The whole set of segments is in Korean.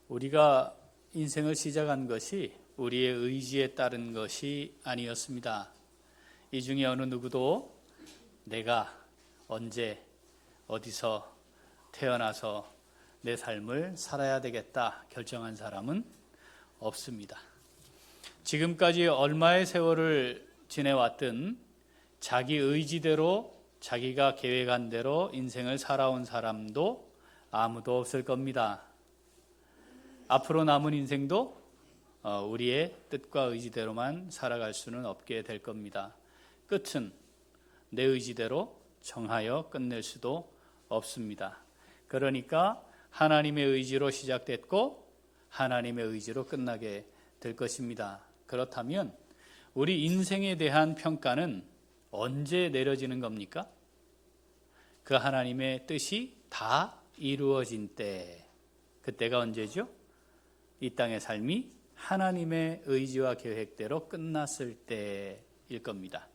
우리가 인생을 시작한 것이 우리의 의지에 따른 것이 아니었습니다. 이 중에 어느 누구도 내가 언제 어디서 태어나서 내 삶을 살아야 되겠다 결정한 사람은 없습니다. 지금까지 얼마의 세월을 지내왔든 자기 의지대로 자기가 계획한 대로 인생을 살아온 사람도 아무도 없을 겁니다. 앞으로 남은 인생도 우리의 뜻과 의지대로만 살아갈 수는 없게 될 겁니다. 끝은 내 의지대로 정하여 끝낼 수도 없습니다. 그러니까 하나님의 의지로 시작됐고 하나님의 의지로 끝나게 될 것입니다. 그렇다면 우리 인생에 대한 평가는 언제 내려지는 겁니까? 그 하나님의 뜻이 다 이루어진 때, 그때가 언제죠? 이 땅의 삶이 하나님의 의지와 계획대로 끝났을 때일 겁니다.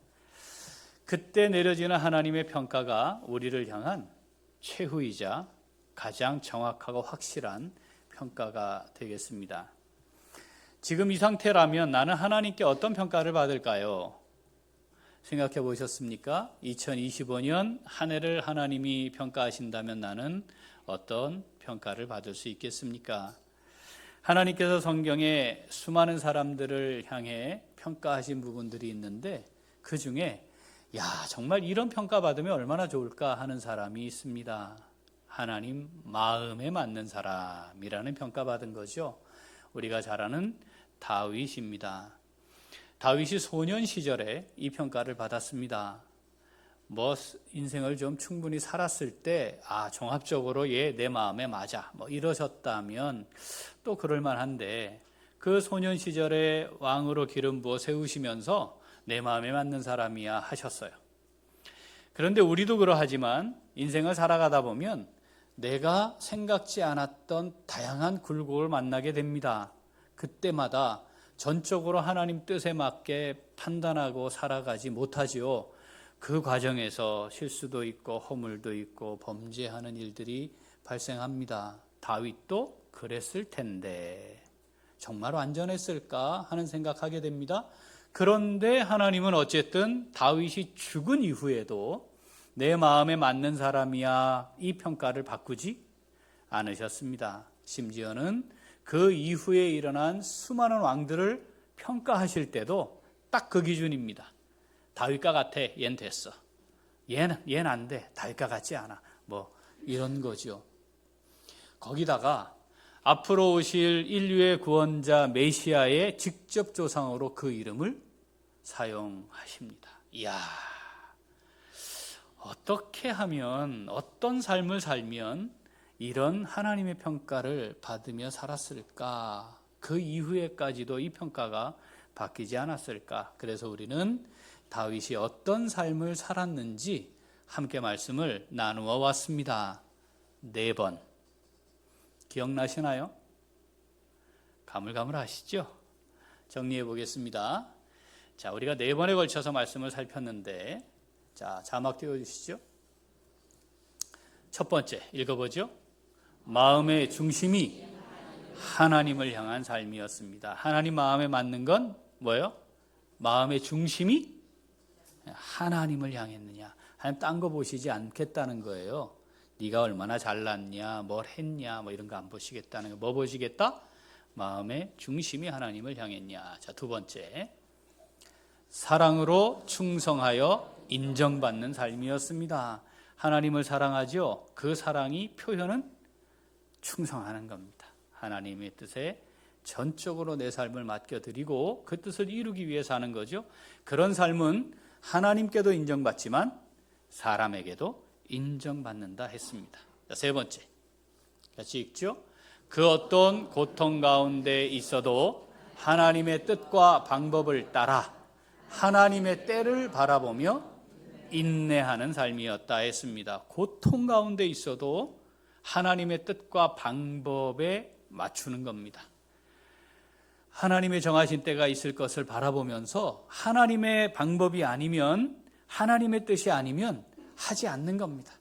그때 내려지는 하나님의 평가가 우리를 향한 최후이자 가장 정확하고 확실한 평가가 되겠습니다. 지금 이 상태라면 나는 하나님께 어떤 평가를 받을까요? 생각해 보셨습니까? 2025년 한 해를 하나님이 평가하신다면 나는 어떤 평가를 받을 수 있겠습니까? 하나님께서 성경에 수많은 사람들을 향해 평가하신 부분들이 있는데 그 중에 정말 이런 평가 받으면 얼마나 좋을까 하는 사람이 있습니다. 하나님 마음에 맞는 사람이라는 평가 받은 거죠. 우리가 잘 아는 다윗입니다. 다윗이 소년 시절에 이 평가를 받았습니다. 인생을 좀 충분히 살았을 때 종합적으로 얘 내 마음에 맞아 이러셨다면 또 그럴 만한데 그 소년 시절에 왕으로 기름 부어 세우시면서 내 마음에 맞는 사람이야 하셨어요. 그런데 우리도 그러하지만 인생을 살아가다 보면 내가 생각지 않았던 다양한 굴곡을 만나게 됩니다. 그때마다 전적으로 하나님 뜻에 맞게 판단하고 살아가지 못하지요. 그 과정에서 실수도 있고 허물도 있고 범죄하는 일들이 발생합니다. 다윗도 그랬을 텐데 정말 완전했을까 하는 생각하게 됩니다. 그런데 하나님은 어쨌든 다윗이 죽은 이후에도 내 마음에 맞는 사람이야 이 평가를 바꾸지 않으셨습니다. 심지어는 그 이후에 일어난 수많은 왕들을 평가하실 때도 딱 그 기준입니다. 다윗과 같아, 얜 됐어. 얘는 안 돼, 다윗과 같지 않아. 이런 거죠. 거기다가 앞으로 오실 인류의 구원자 메시아의 직접 조상으로 그 이름을 사용하십니다. 이야, 어떻게 하면, 어떤 삶을 살면 이런 하나님의 평가를 받으며 살았을까? 그 이후에까지도 이 평가가 바뀌지 않았을까? 그래서 우리는 다윗이 어떤 삶을 살았는지 함께 말씀을 나누어 왔습니다. 4번. 기억나시나요? 가물가물하시죠? 정리해 보겠습니다. 자, 우리가 4번에 걸쳐서 말씀을 살폈는데, 자막 띄워주시죠. 첫 번째, 읽어보죠. 마음의 중심이 하나님을 향한 삶이었습니다. 하나님 마음에 맞는 건 뭐예요? 마음의 중심이 하나님을 향했느냐. 하나님 딴 거 보시지 않겠다는 거예요. 네가 얼마나 잘났냐, 뭘 했냐, 이런 거 안 보시겠다는 거. 뭐 보시겠다? 마음의 중심이 하나님을 향했냐. 자, 두 번째, 사랑으로 충성하여 인정받는 삶이었습니다. 하나님을 사랑하죠. 그 사랑이 표현은 충성하는 겁니다. 하나님의 뜻에 전적으로 내 삶을 맡겨드리고 그 뜻을 이루기 위해 사는 거죠. 그런 삶은 하나님께도 인정받지만 사람에게도 인정받는다 했습니다. 자, 세 번째, 같이 읽죠. 그 어떤 고통 가운데 있어도 하나님의 뜻과 방법을 따라 하나님의 때를 바라보며 인내하는 삶이었다 했습니다. 고통 가운데 있어도 하나님의 뜻과 방법에 맞추는 겁니다. 하나님의 정하신 때가 있을 것을 바라보면서 하나님의 방법이 아니면, 하나님의 뜻이 아니면 하지 않는 겁니다.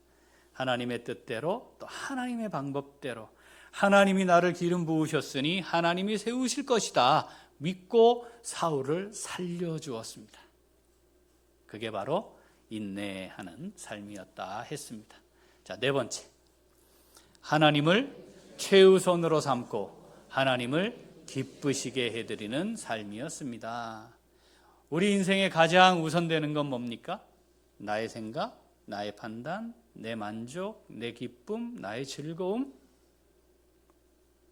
하나님의 뜻대로 또 하나님의 방법대로 하나님이 나를 기름 부으셨으니 하나님이 세우실 것이다 믿고 사울을 살려주었습니다. 그게 바로 인내하는 삶이었다 했습니다. 자, 네 번째, 하나님을 최우선으로 삼고 하나님을 기쁘시게 해드리는 삶이었습니다. 우리 인생에 가장 우선되는 건 뭡니까? 나의 생각, 나의 판단, 내 만족, 내 기쁨, 나의 즐거움.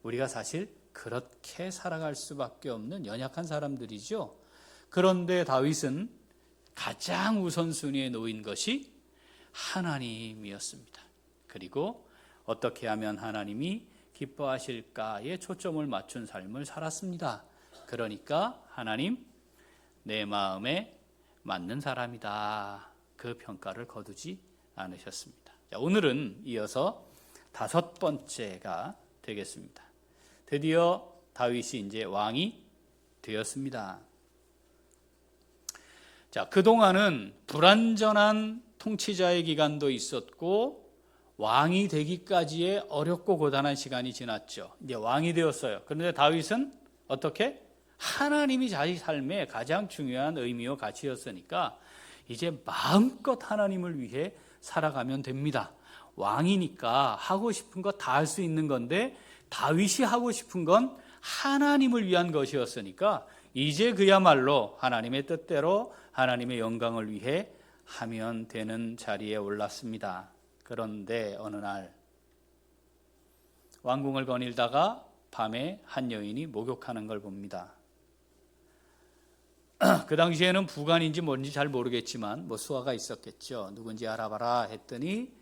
우리가 사실 그렇게 살아갈 수밖에 없는 연약한 사람들이죠. 그런데 다윗은 가장 우선순위에 놓인 것이 하나님이었습니다. 그리고 어떻게 하면 하나님이 기뻐하실까에 초점을 맞춘 삶을 살았습니다. 그러니까 하나님, 내 마음에 맞는 사람이다, 그 평가를 거두지 않으셨습니다. 자, 오늘은 이어서 다섯 번째가 되겠습니다. 드디어 다윗이 이제 왕이 되었습니다. 자, 그동안은 불완전한 통치자의 기간도 있었고 왕이 되기까지의 어렵고 고단한 시간이 지났죠. 이제 왕이 되었어요. 그런데 다윗은 어떻게? 하나님이 자기 삶의 가장 중요한 의미와 가치였으니까 이제 마음껏 하나님을 위해 살아가면 됩니다. 왕이니까 하고 싶은 거 다 할 수 있는 건데 다윗이 하고 싶은 건 하나님을 위한 것이었으니까 이제 그야말로 하나님의 뜻대로 하나님의 영광을 위해 하면 되는 자리에 올랐습니다. 그런데 어느 날 왕궁을 거닐다가 밤에 한 여인이 목욕하는 걸 봅니다. 그 당시에는 부관인지 뭔지 잘 모르겠지만 뭐 수하가 있었겠죠. 누군지 알아봐라 했더니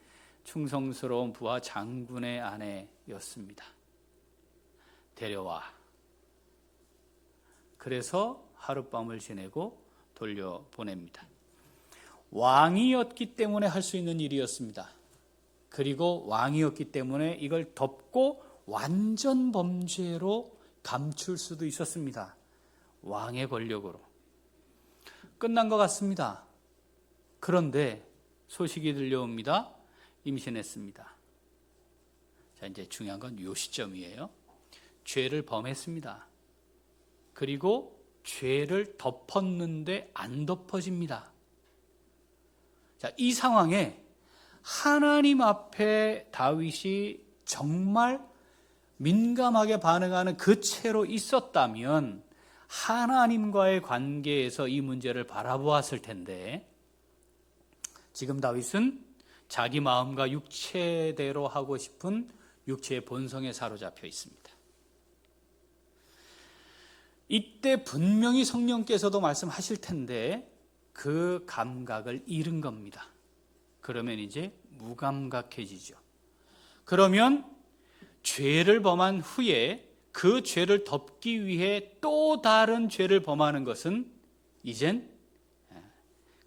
충성스러운 부하 장군의 아내였습니다. 데려와. 그래서 하룻밤을 지내고 돌려보냅니다. 왕이었기 때문에 할 수 있는 일이었습니다. 그리고 왕이었기 때문에 이걸 덮고 완전 범죄로 감출 수도 있었습니다. 왕의 권력으로. 끝난 것 같습니다. 그런데 소식이 들려옵니다. 임신했습니다. 자, 이제 중요한 건 이 시점이에요. 죄를 범했습니다. 그리고 죄를 덮었는데 안 덮어집니다. 자, 이 상황에 하나님 앞에 다윗이 정말 민감하게 반응하는 그 채로 있었다면 하나님과의 관계에서 이 문제를 바라보았을 텐데 지금 다윗은 자기 마음과 육체대로 하고 싶은 육체의 본성에 사로잡혀 있습니다. 이때 분명히 성령께서도 말씀하실 텐데 그 감각을 잃은 겁니다. 그러면 이제 무감각해지죠. 그러면 죄를 범한 후에 그 죄를 덮기 위해 또 다른 죄를 범하는 것은 이젠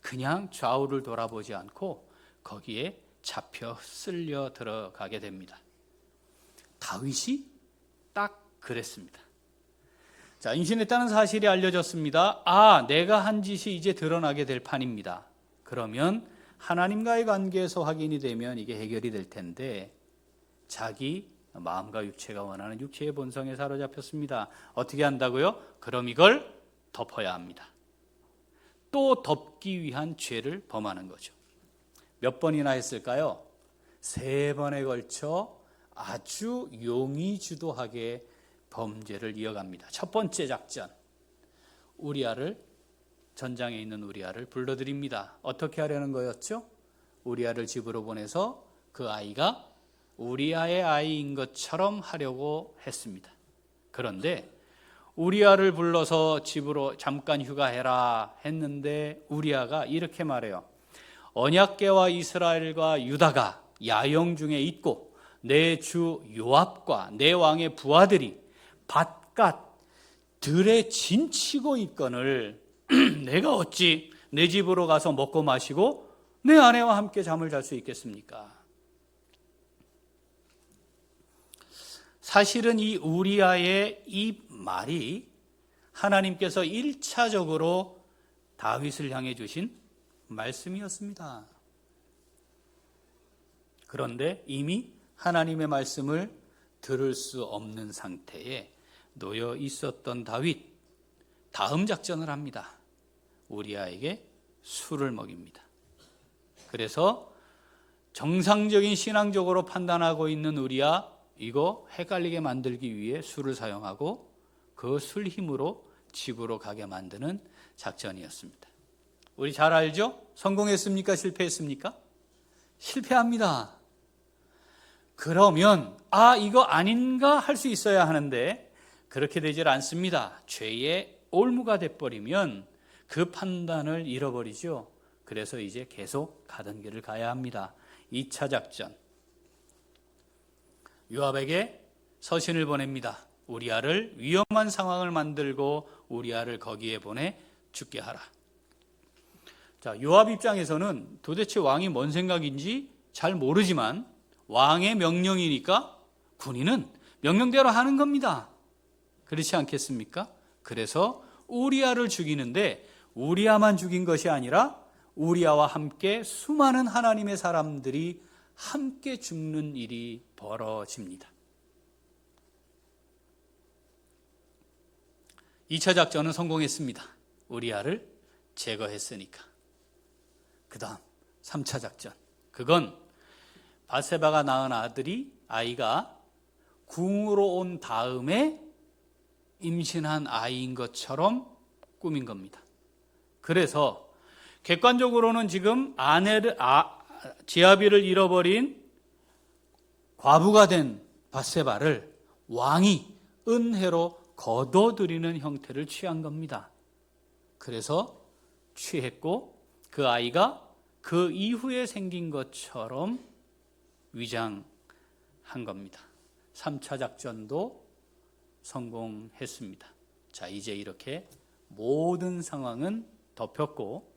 그냥 좌우를 돌아보지 않고 거기에 잡혀 쓸려 들어가게 됩니다. 다윗이 딱 그랬습니다. 자, 임신했다는 사실이 알려졌습니다. 아, 내가 한 짓이 이제 드러나게 될 판입니다. 그러면 하나님과의 관계에서 확인이 되면 이게 해결이 될 텐데 자기 마음과 육체가 원하는 육체의 본성에 사로잡혔습니다. 어떻게 한다고요? 그럼 이걸 덮어야 합니다. 또 덮기 위한 죄를 범하는 거죠. 몇 번이나 했을까요? 3번에 걸쳐 아주 용의주도하게 범죄를 이어갑니다. 첫 번째 작전, 전장에 있는 우리아를 불러들입니다. 어떻게 하려는 거였죠? 우리아를 집으로 보내서 그 아이가 우리아의 아이인 것처럼 하려고 했습니다. 그런데 우리아를 불러서 집으로 잠깐 휴가해라 했는데 우리아가 이렇게 말해요. 언약궤와 이스라엘과 유다가 야영 중에 있고 내 주 요압과 내 왕의 부하들이 밭갓 들에 진치고 있거늘 내가 어찌 내 집으로 가서 먹고 마시고 내 아내와 함께 잠을 잘 수 있겠습니까? 사실은 이 우리아의 이 말이 하나님께서 1차적으로 다윗을 향해 주신 말씀이었습니다. 그런데 이미 하나님의 말씀을 들을 수 없는 상태에 놓여 있었던 다윗, 다음 작전을 합니다. 우리아에게 술을 먹입니다. 그래서 정상적인 신앙적으로 판단하고 있는 우리아, 이거 헷갈리게 만들기 위해 술을 사용하고 그 술 힘으로 집으로 가게 만드는 작전이었습니다. 우리 잘 알죠? 성공했습니까? 실패했습니까? 실패합니다. 그러면 이거 아닌가 할 수 있어야 하는데 그렇게 되질 않습니다. 죄의 올무가 돼버리면 그 판단을 잃어버리죠. 그래서 이제 계속 가던 길을 가야 합니다. 2차 작전. 요압에게 서신을 보냅니다. 우리아를 위험한 상황을 만들고 우리아를 거기에 보내 죽게 하라. 자, 요압 입장에서는 도대체 왕이 뭔 생각인지 잘 모르지만 왕의 명령이니까 군인은 명령대로 하는 겁니다. 그렇지 않겠습니까? 그래서 우리아를 죽이는데 우리아만 죽인 것이 아니라 우리아와 함께 수많은 하나님의 사람들이 함께 죽는 일이 벌어집니다. 2차 작전은 성공했습니다. 우리아를 제거했으니까. 그 다음 3차 작전. 그건 바세바가 낳은 아이가 궁으로 온 다음에 임신한 아이인 것처럼 꾸민 겁니다. 그래서 객관적으로는 지금 지아비를 잃어버린 과부가 된 바세바를 왕이 은혜로 거둬들이는 형태를 취한 겁니다. 그래서 취했고 그 아이가 그 이후에 생긴 것처럼 위장한 겁니다. 3차 작전도 성공했습니다. 자, 이제 이렇게 모든 상황은 덮였고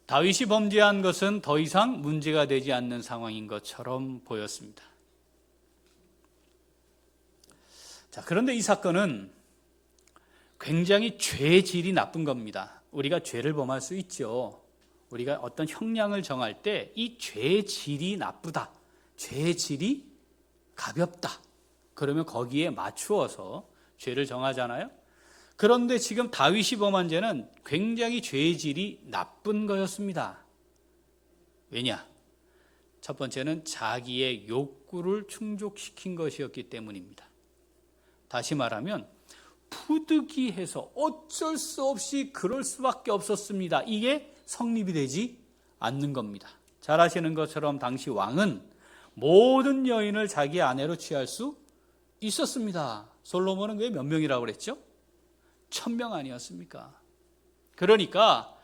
다윗이 범죄한 것은 더 이상 문제가 되지 않는 상황인 것처럼 보였습니다. 자, 그런데 이 사건은 굉장히 죄질이 나쁜 겁니다. 우리가 죄를 범할 수 있죠. 우리가 어떤 형량을 정할 때 이 죄질이 나쁘다, 죄질이 가볍다, 그러면 거기에 맞추어서 죄를 정하잖아요. 그런데 지금 다윗이 범한 죄는 굉장히 죄질이 나쁜 거였습니다. 왜냐? 첫 번째는 자기의 욕구를 충족시킨 것이었기 때문입니다. 다시 말하면 부득이해서 어쩔 수 없이 그럴 수밖에 없었습니다. 이게 성립이 되지 않는 겁니다. 잘 아시는 것처럼 당시 왕은 모든 여인을 자기 아내로 취할 수 있었습니다. 솔로몬은 왜 몇 명이라고 그랬죠? 1000명 아니었습니까? 그러니까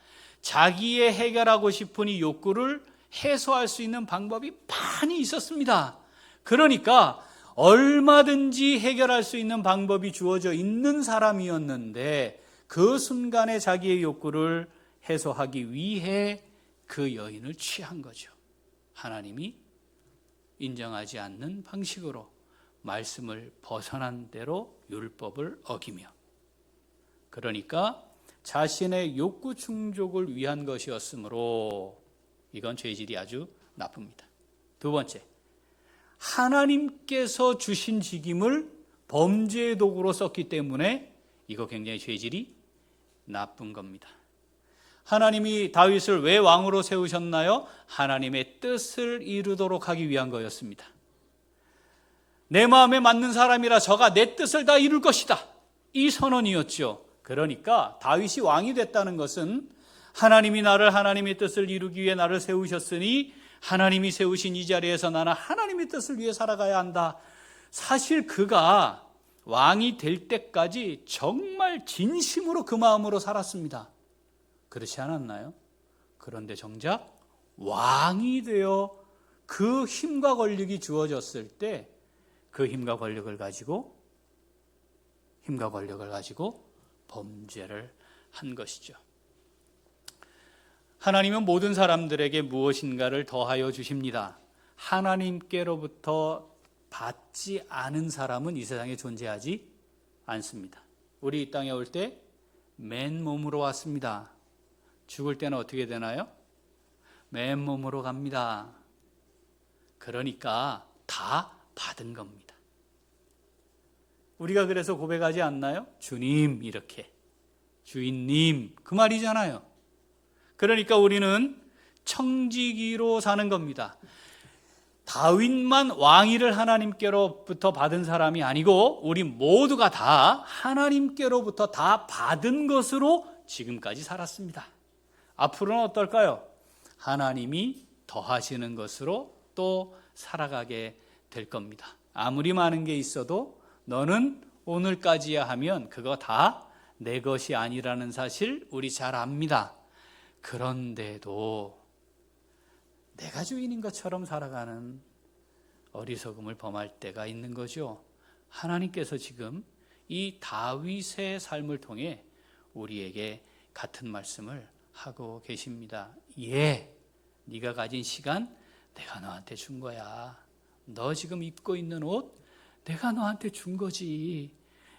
자기의 해결하고 싶은 이 욕구를 해소할 수 있는 방법이 많이 있었습니다. 그러니까 얼마든지 해결할 수 있는 방법이 주어져 있는 사람이었는데 그 순간에 자기의 욕구를 해소하기 위해 그 여인을 취한 거죠. 하나님이 인정하지 않는 방식으로 말씀을 벗어난 대로 율법을 어기며, 그러니까 자신의 욕구 충족을 위한 것이었으므로 이건 죄질이 아주 나쁩니다. 두 번째, 하나님께서 주신 직임을 범죄의 도구로 썼기 때문에 이거 굉장히 죄질이 나쁜 겁니다. 하나님이 다윗을 왜 왕으로 세우셨나요? 하나님의 뜻을 이루도록 하기 위한 거였습니다. 내 마음에 맞는 사람이라 저가 내 뜻을 다 이룰 것이다, 이 선언이었죠. 그러니까 다윗이 왕이 됐다는 것은 하나님이 나를 하나님의 뜻을 이루기 위해 나를 세우셨으니 하나님이 세우신 이 자리에서 나는 하나님의 뜻을 위해 살아가야 한다. 사실 그가 왕이 될 때까지 정말 진심으로 그 마음으로 살았습니다. 그렇지 않았나요? 그런데 정작 왕이 되어 그 힘과 권력이 주어졌을 때 그 힘과 권력을 가지고 범죄를 한 것이죠. 하나님은 모든 사람들에게 무엇인가를 더하여 주십니다. 하나님께로부터 받지 않은 사람은 이 세상에 존재하지 않습니다. 우리 이 땅에 올 때 맨몸으로 왔습니다. 죽을 때는 어떻게 되나요? 맨몸으로 갑니다. 그러니까 다 받은 겁니다. 우리가 그래서 고백하지 않나요? 주님, 이렇게. 주인님, 그 말이잖아요. 그러니까 우리는 청지기로 사는 겁니다. 다윗만 왕위를 하나님께로부터 받은 사람이 아니고 우리 모두가 다 하나님께로부터 다 받은 것으로 지금까지 살았습니다. 앞으로는 어떨까요? 하나님이 더하시는 것으로 또 살아가게 될 겁니다. 아무리 많은 게 있어도 너는 오늘까지야 하면 그거 다 내 것이 아니라는 사실 우리 잘 압니다. 그런데도 내가 주인인 것처럼 살아가는 어리석음을 범할 때가 있는 거죠. 하나님께서 지금 이 다윗의 삶을 통해 우리에게 같은 말씀을 하고 계십니다. 네가 가진 시간 내가 너한테 준 거야. 너 지금 입고 있는 옷 내가 너한테 준 거지.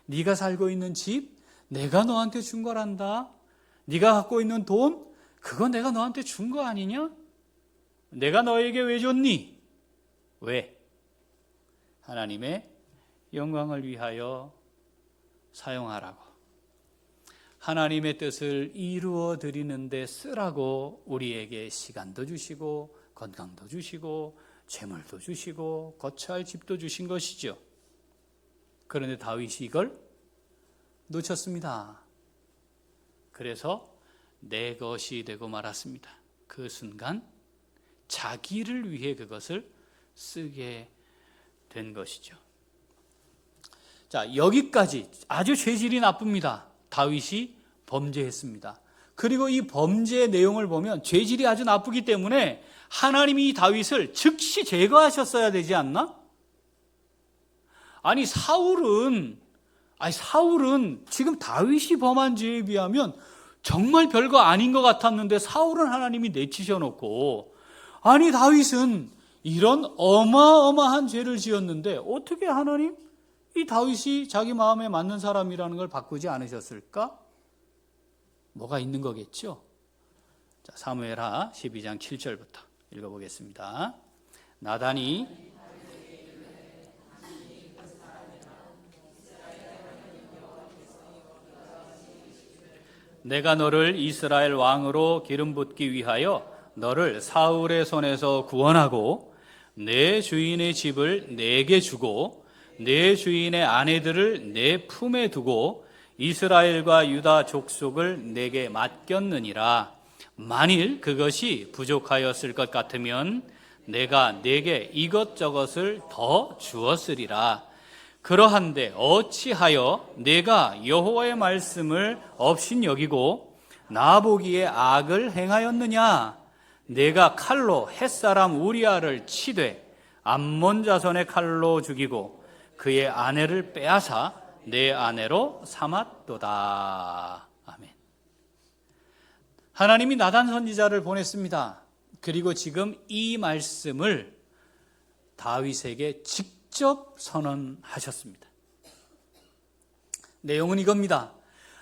네가 살고 있는 집 내가 너한테 준 거란다. 네가 갖고 있는 돈 그거 내가 너한테 준 거 아니냐? 내가 너에게 왜 줬니? 왜? 하나님의 영광을 위하여 사용하라고. 하나님의 뜻을 이루어 드리는 데 쓰라고 우리에게 시간도 주시고 건강도 주시고 재물도 주시고 거처할 집도 주신 것이죠. 그런데 다윗이 이걸 놓쳤습니다. 그래서 내 것이 되고 말았습니다. 그 순간 자기를 위해 그것을 쓰게 된 것이죠. 자, 여기까지 아주 죄질이 나쁩니다. 다윗이 범죄했습니다. 그리고 이 범죄의 내용을 보면 죄질이 아주 나쁘기 때문에 하나님이 이 다윗을 즉시 제거하셨어야 되지 않나? 아니 사울은 지금 다윗이 범한 죄에 비하면 정말 별거 아닌 것 같았는데 사울은 하나님이 내치셔 놓고, 아니 다윗은 이런 어마어마한 죄를 지었는데 어떻게 하나님 이 다윗이 자기 마음에 맞는 사람이라는 걸 바꾸지 않으셨을까? 뭐가 있는 거겠죠. 자, 사무엘하 12장 7절부터 읽어보겠습니다. 나단이 내가 너를 이스라엘 왕으로 기름 붓기 위하여 너를 사울의 손에서 구원하고 내 주인의 집을 내게 주고 내 주인의 아내들을 내 품에 두고 이스라엘과 유다 족속을 내게 맡겼느니라. 만일 그것이 부족하였을 것 같으면 내가 내게 이것저것을 더 주었으리라. 그러한데 어찌하여 내가 여호와의 말씀을 업신여기고 나보기에 악을 행하였느냐? 내가 칼로 햇사람 우리아를 치되 암몬 자손의 칼로 죽이고 그의 아내를 빼앗아 내 아내로 삼았도다. 아멘. 하나님이 나단 선지자를 보냈습니다. 그리고 지금 이 말씀을 다윗에게 직접 선언하셨습니다. 내용은 이겁니다.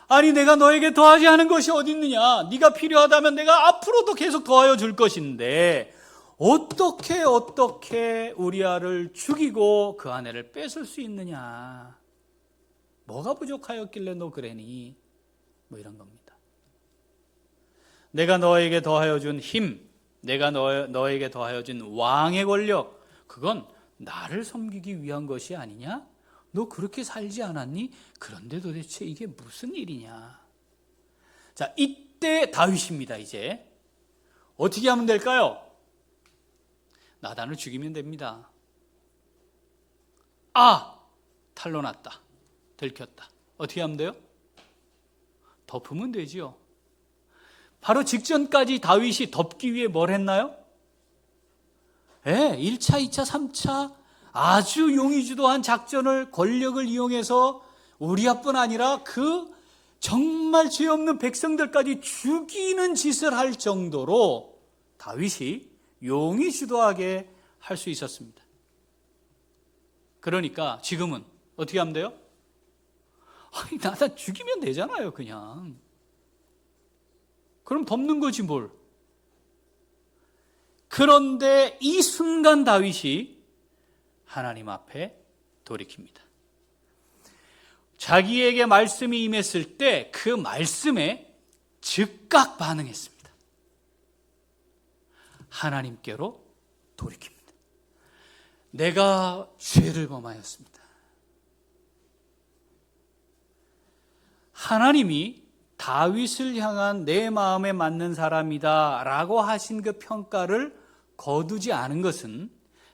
아니 내가 너에게 더하지 않은 것이 어디 있느냐? 네가 필요하다면 내가 앞으로도 계속 더하여 줄 것인데 어떻게 우리아를 죽이고 그 아내를 뺏을 수 있느냐? 뭐가 부족하였길래 너 그러니? 뭐 이런 겁니다. 내가 너에게 더하여 준 힘, 내가 너에게 더하여 준 왕의 권력, 그건 나를 섬기기 위한 것이 아니냐? 너 그렇게 살지 않았니? 그런데 도대체 이게 무슨 일이냐? 자, 이때 다윗입니다. 이제 어떻게 하면 될까요? 나단을 죽이면 됩니다. 탈로 났다. 들켰다. 어떻게 하면 돼요? 덮으면 되지요. 바로 직전까지 다윗이 덮기 위해 뭘 했나요? 1차, 2차, 3차 아주 용의주도한 작전을 권력을 이용해서 우리아뿐 아니라 그 정말 죄 없는 백성들까지 죽이는 짓을 할 정도로 다윗이 용의주도하게 할 수 있었습니다. 그러니까 지금은 어떻게 하면 돼요? 나단 죽이면 되잖아요, 그냥. 그럼 덮는 거지 뭘. 그런데 이 순간 다윗이 하나님 앞에 돌이킵니다. 자기에게 말씀이 임했을 때 그 말씀에 즉각 반응했습니다. 하나님께로 돌이킵니다. 내가 죄를 범하였습니다. 하나님이 다윗을 향한 내 마음에 맞는 사람이다 라고 하신 그 평가를 거두지 않은 것은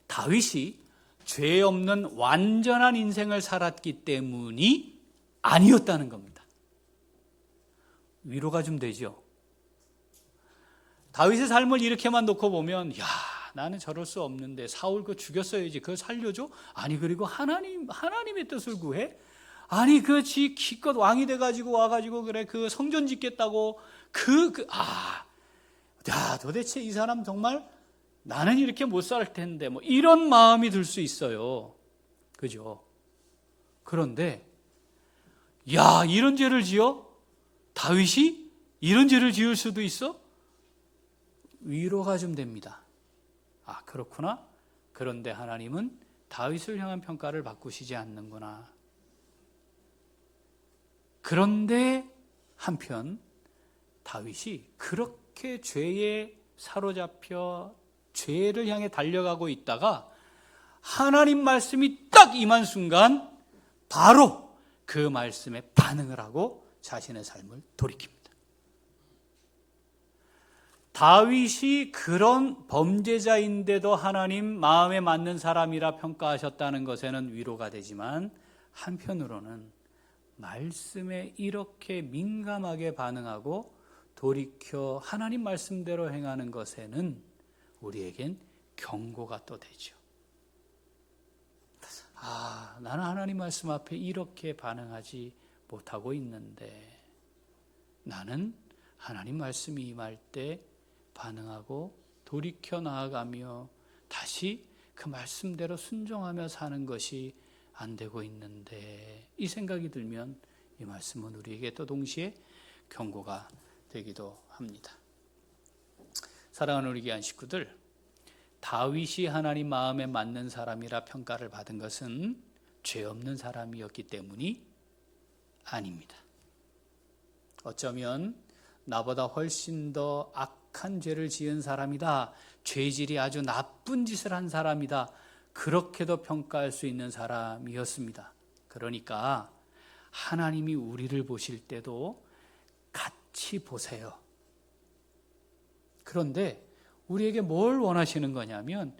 다윗이 죄 없는 완전한 인생을 살았기 때문이 아니었다는 겁니다. 위로가 좀 되죠. 다윗의 삶을 이렇게만 놓고 보면 야, 나는 저럴 수 없는데 사울 그거 죽였어야지. 그거 살려줘? 아니 그리고 하나님의 뜻을 구해? 아니 지 기껏 왕이 돼가지고 와가지고 그래 그 성전 짓겠다고 야 도대체 이 사람 정말 나는 이렇게 못 살 텐데 뭐 이런 마음이 들 수 있어요. 그죠? 그런데 야 이런 죄를 지어? 다윗이 이런 죄를 지을 수도 있어? 위로가 좀 됩니다. 아 그렇구나. 그런데 하나님은 다윗을 향한 평가를 바꾸시지 않는구나. 그런데 한편 다윗이 그렇게 죄에 사로잡혀 죄를 향해 달려가고 있다가 하나님 말씀이 딱 임한 순간 바로 그 말씀에 반응을 하고 자신의 삶을 돌이킵니다. 다윗이 그런 범죄자인데도 하나님 마음에 맞는 사람이라 평가하셨다는 것에는 위로가 되지만 한편으로는 말씀에 이렇게 민감하게 반응하고 돌이켜 하나님 말씀대로 행하는 것에는 우리에겐 경고가 또 되죠. 나는 하나님 말씀 앞에 이렇게 반응하지 못하고 있는데 나는 하나님 말씀이 임할 때 반응하고 돌이켜 나아가며 다시 그 말씀대로 순종하며 사는 것이 안 되고 있는데 이 생각이 들면 이 말씀은 우리에게 또 동시에 경고가 되기도 합니다. 사랑하는 우리 귀한 식구들, 다윗이 하나님 마음에 맞는 사람이라 평가를 받은 것은 죄 없는 사람이었기 때문이 아닙니다. 어쩌면 나보다 훨씬 더 악한 죄를 지은 사람이다, 죄질이 아주 나쁜 짓을 한 사람이다, 그렇게도 평가할 수 있는 사람이었습니다. 그러니까 하나님이 우리를 보실 때도 같이 보세요. 그런데 우리에게 뭘 원하시는 거냐면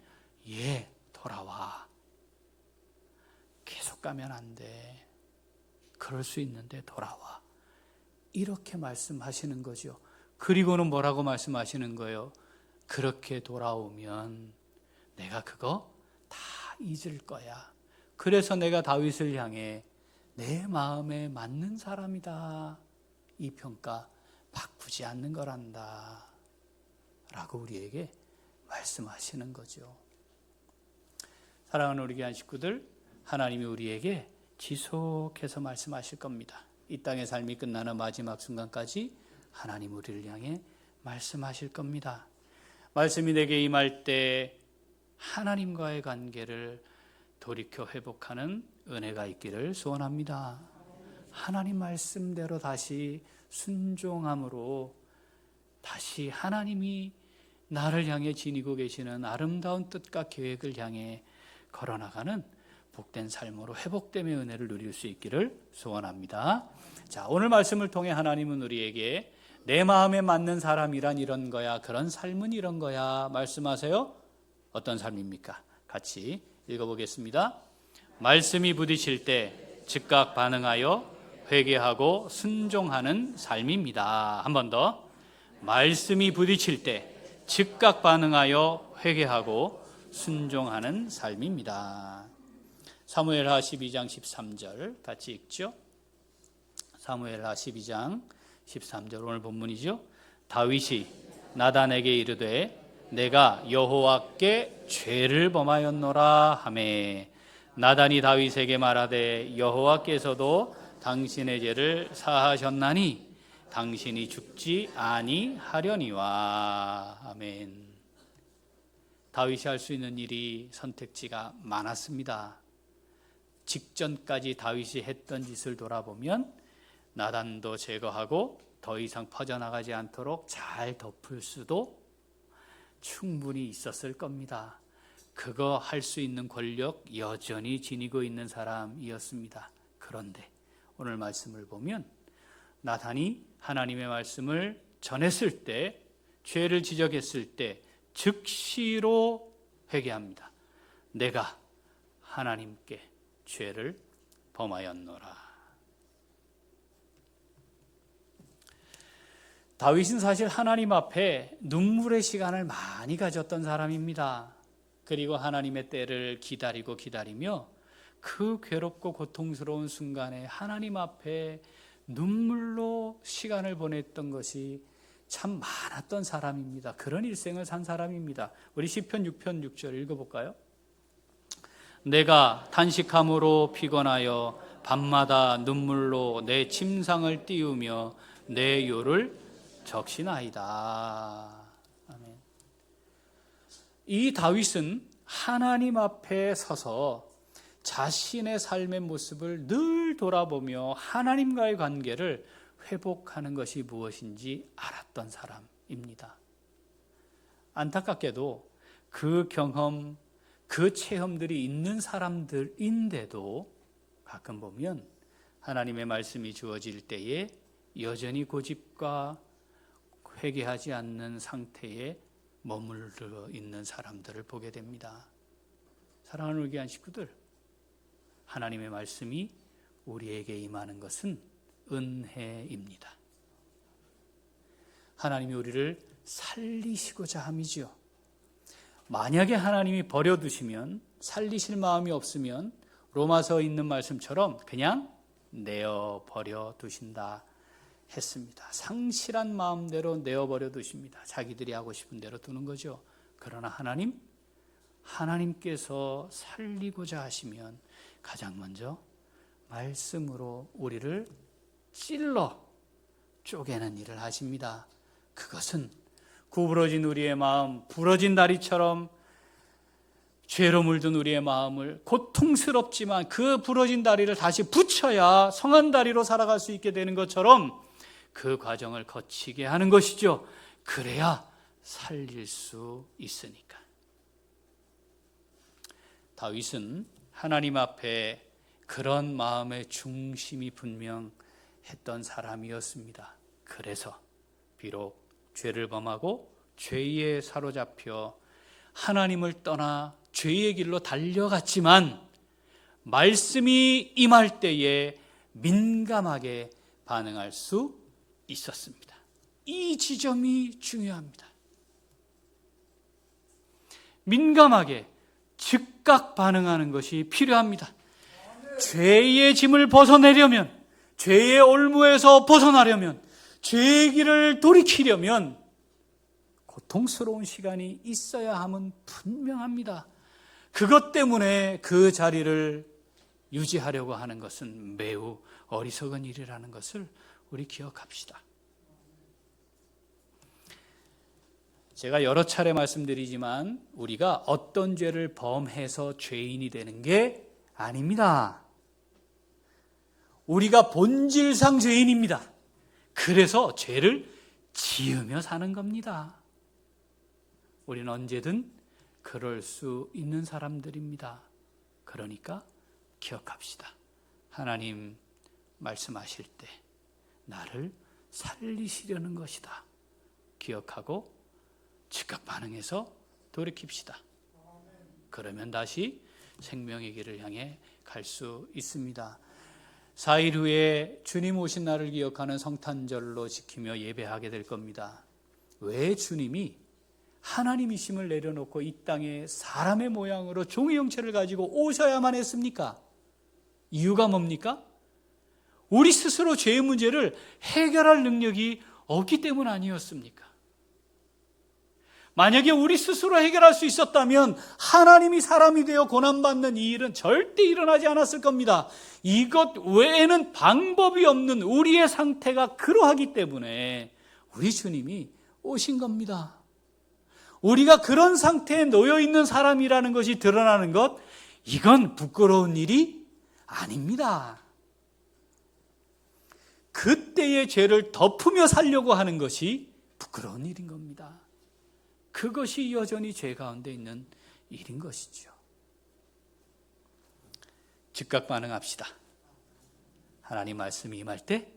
돌아와. 계속 가면 안 돼. 그럴 수 있는데 돌아와. 이렇게 말씀하시는 거죠. 그리고는 뭐라고 말씀하시는 거예요? 그렇게 돌아오면 내가 그거 다 잊을 거야. 그래서 내가 다윗을 향해 내 마음에 맞는 사람이다, 이 평가 바꾸지 않는 거란다 라고 우리에게 말씀하시는 거죠. 사랑하는 우리 귀한 식구들, 하나님이 우리에게 지속해서 말씀하실 겁니다. 이 땅의 삶이 끝나는 마지막 순간까지 하나님 우리를 향해 말씀하실 겁니다. 말씀이 내게 임할 때 하나님과의 관계를 돌이켜 회복하는 은혜가 있기를 소원합니다. 하나님 말씀대로 다시 순종함으로 다시 하나님이 나를 향해 지니고 계시는 아름다운 뜻과 계획을 향해 걸어나가는 복된 삶으로 회복됨의 은혜를 누릴 수 있기를 소원합니다. 자, 오늘 말씀을 통해 하나님은 우리에게 내 마음에 맞는 사람이란 이런 거야, 그런 삶은 이런 거야 말씀하세요. 어떤 삶입니까? 같이 읽어보겠습니다. 말씀이 부딪힐 때 즉각 반응하여 회개하고 순종하는 삶입니다. 한 번 더. 말씀이 부딪힐 때 즉각 반응하여 회개하고 순종하는 삶입니다. 사무엘하 12장 13절 같이 읽죠. 사무엘하 12장 13절 오늘 본문이죠. 다윗이 나단에게 이르되 내가 여호와께 죄를 범하였노라 하매 나단이 다윗에게 말하되 여호와께서도 당신의 죄를 사하셨나니 당신이 죽지 아니하려니와. 아멘. 다윗이 할 수 있는 일이 선택지가 많았습니다. 직전까지 다윗이 했던 짓을 돌아보면 나단도 제거하고 더 이상 퍼져나가지 않도록 잘 덮을 수도 충분히 있었을 겁니다. 그거 할 수 있는 권력 여전히 지니고 있는 사람이었습니다. 그런데 오늘 말씀을 보면 나단이 하나님의 말씀을 전했을 때, 죄를 지적했을 때 즉시로 회개합니다. 내가 하나님께 죄를 범하였노라. 다윗은 사실 하나님 앞에 눈물의 시간을 많이 가졌던 사람입니다. 그리고 하나님의 때를 기다리며 그 괴롭고 고통스러운 순간에 하나님 앞에 눈물로 시간을 보냈던 것이 참 많았던 사람입니다. 그런 일생을 산 사람입니다. 우리 시편 6편 6절 읽어볼까요? 내가 탄식함으로 피곤하여 밤마다 눈물로 내 침상을 띄우며 내 요를 적시나이다. 아멘. 이 다윗은 하나님 앞에 서서 자신의 삶의 모습을 늘 돌아보며 하나님과의 관계를 회복하는 것이 무엇인지 알았던 사람입니다. 안타깝게도 그 경험, 그 체험들이 있는 사람들인데도 가끔 보면 하나님의 말씀이 주어질 때에 여전히 고집과 회개하지 않는 상태에 머물러 있는 사람들을 보게 됩니다. 사랑하는 우리 귀한 식구들, 하나님의 말씀이 우리에게 임하는 것은 은혜입니다. 하나님이 우리를 살리시고자 함이죠. 만약에 하나님이 버려두시면, 살리실 마음이 없으면 로마서에 있는 말씀처럼 그냥 내어버려 두신다 했습니다. 상실한 마음대로 내어버려 두십니다. 자기들이 하고 싶은 대로 두는 거죠. 그러나 하나님께서 살리고자 하시면 가장 먼저 말씀으로 우리를 찔러 쪼개는 일을 하십니다. 그것은 구부러진 우리의 마음, 부러진 다리처럼 죄로 물든 우리의 마음을 고통스럽지만 그 부러진 다리를 다시 붙여야 성한 다리로 살아갈 수 있게 되는 것처럼 그 과정을 거치게 하는 것이죠. 그래야 살릴 수 있으니까. 다윗은 하나님 앞에 그런 마음의 중심이 분명했던 사람이었습니다. 그래서 비록 죄를 범하고 죄에 사로잡혀 하나님을 떠나 죄의 길로 달려갔지만 말씀이 임할 때에 민감하게 반응할 수 있었습니다. 이 지점이 중요합니다. 민감하게 즉각 반응하는 것이 필요합니다. 죄의 짐을 벗어내려면, 죄의 올무에서 벗어나려면, 죄의 길을 돌이키려면 고통스러운 시간이 있어야 함은 분명합니다. 그것 때문에 그 자리를 유지하려고 하는 것은 매우 어리석은 일이라는 것을 우리 기억합시다. 제가 여러 차례 말씀드리지만 우리가 어떤 죄를 범해서 죄인이 되는 게 아닙니다. 우리가 본질상 죄인입니다. 그래서 죄를 지으며 사는 겁니다. 우리는 언제든 그럴 수 있는 사람들입니다. 그러니까 기억합시다. 하나님 말씀하실 때 나를 살리시려는 것이다. 기억하고 즉각 반응해서 돌이킵시다. 그러면 다시 생명의 길을 향해 갈 수 있습니다. 4일 후에 주님 오신 날을 기억하는 성탄절로 지키며 예배하게 될 겁니다. 왜 주님이 하나님이심을 내려놓고 이 땅에 사람의 모양으로 종의 형체를 가지고 오셔야만 했습니까? 이유가 뭡니까? 우리 스스로 죄의 문제를 해결할 능력이 없기 때문 아니었습니까? 만약에 우리 스스로 해결할 수 있었다면 하나님이 사람이 되어 고난받는 이 일은 절대 일어나지 않았을 겁니다. 이것 외에는 방법이 없는 우리의 상태가 그러하기 때문에 우리 주님이 오신 겁니다. 우리가 그런 상태에 놓여 있는 사람이라는 것이 드러나는 것, 이건 부끄러운 일이 아닙니다. 그때의 죄를 덮으며 살려고 하는 것이 부끄러운 일인 겁니다. 그것이 여전히 죄 가운데 있는 일인 것이죠. 즉각 반응합시다. 하나님 말씀이 임할 때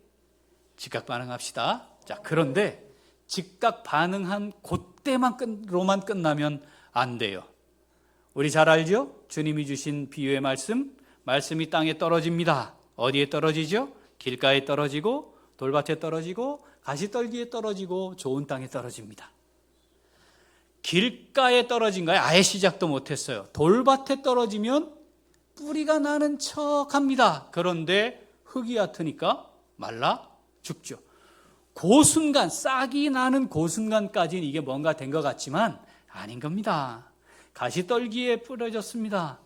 즉각 반응합시다. 자, 그런데 즉각 반응한 그때만로만 끝나면 안 돼요. 우리 잘 알죠? 주님이 주신 비유의 말씀이 땅에 떨어집니다. 어디에 떨어지죠? 길가에 떨어지고 돌밭에 떨어지고 가시떨기에 떨어지고 좋은 땅에 떨어집니다. 길가에 떨어진 거에 아예 시작도 못했어요. 돌밭에 떨어지면 뿌리가 나는 척합니다. 그런데 흙이 얕으니까 말라 죽죠. 그 순간, 싹이 나는 그 순간까지는 이게 뭔가 된 것 같지만 아닌 겁니다. 가시떨기에 뿌려졌습니다.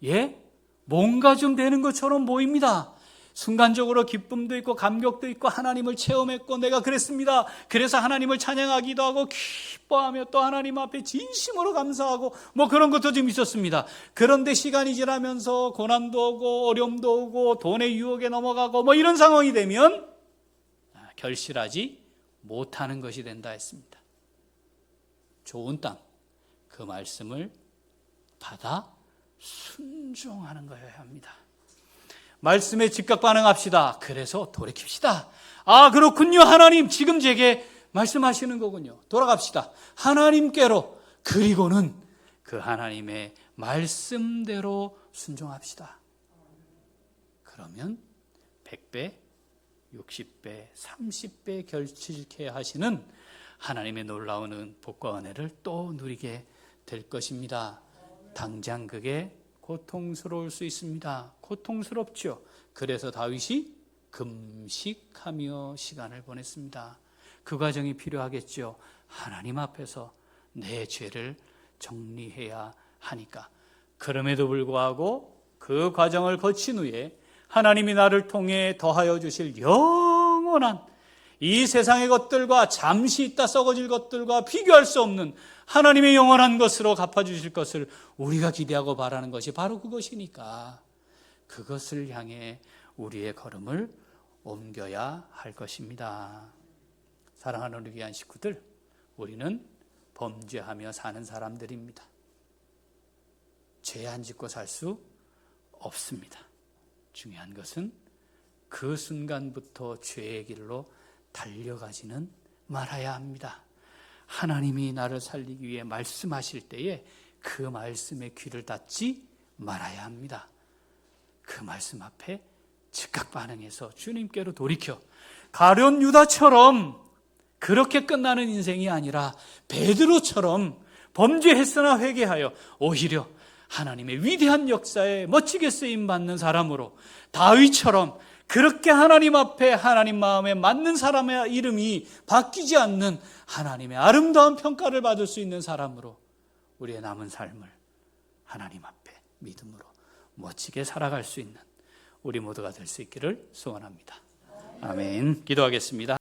예? 뭔가 좀 되는 것처럼 보입니다. 순간적으로 기쁨도 있고 감격도 있고 하나님을 체험했고 내가 그랬습니다. 그래서 하나님을 찬양하기도 하고 기뻐하며 또 하나님 앞에 진심으로 감사하고 뭐 그런 것도 좀 있었습니다. 그런데 시간이 지나면서 고난도 오고 어려움도 오고 돈의 유혹에 넘어가고 뭐 이런 상황이 되면 결실하지 못하는 것이 된다 했습니다. 좋은 땅, 그 말씀을 받아 순종하는 거여야 합니다. 말씀에 즉각 반응합시다. 그래서 돌이킵시다. 아, 그렇군요. 하나님 지금 제게 말씀하시는 거군요. 돌아갑시다. 하나님께로. 그리고는 그 하나님의 말씀대로 순종합시다. 그러면 100배, 60배, 30배 결실케 하시는 하나님의 놀라운 복과 은혜를 또 누리게 될 것입니다. 당장 그게 고통스러울 수 있습니다. 고통스럽죠. 그래서 다윗이 금식하며 시간을 보냈습니다. 그 과정이 필요하겠죠. 하나님 앞에서 내 죄를 정리해야 하니까. 그럼에도 불구하고 그 과정을 거친 후에 하나님이 나를 통해 더하여 주실 영원한 이 세상의 것들과 잠시 있다 썩어질 것들과 비교할 수 없는 하나님의 영원한 것으로 갚아주실 것을 우리가 기대하고 바라는 것이 바로 그것이니까 그것을 향해 우리의 걸음을 옮겨야 할 것입니다. 사랑하는 우리 귀한 식구들, 우리는 범죄하며 사는 사람들입니다. 죄 안 짓고 살 수 없습니다. 중요한 것은 그 순간부터 죄의 길로 달려가지는 말아야 합니다. 하나님이 나를 살리기 위해 말씀하실 때에 그 말씀에 귀를 닫지 말아야 합니다. 그 말씀 앞에 즉각 반응해서 주님께로 돌이켜 가룟 유다처럼 그렇게 끝나는 인생이 아니라 베드로처럼 범죄했으나 회개하여 오히려 하나님의 위대한 역사에 멋지게 쓰임받는 사람으로 다윗처럼 그렇게 하나님 앞에 하나님 마음에 맞는 사람의 이름이 바뀌지 않는 하나님의 아름다운 평가를 받을 수 있는 사람으로 우리의 남은 삶을 하나님 앞에 믿음으로 멋지게 살아갈 수 있는 우리 모두가 될 수 있기를 소원합니다. 아멘. 기도하겠습니다.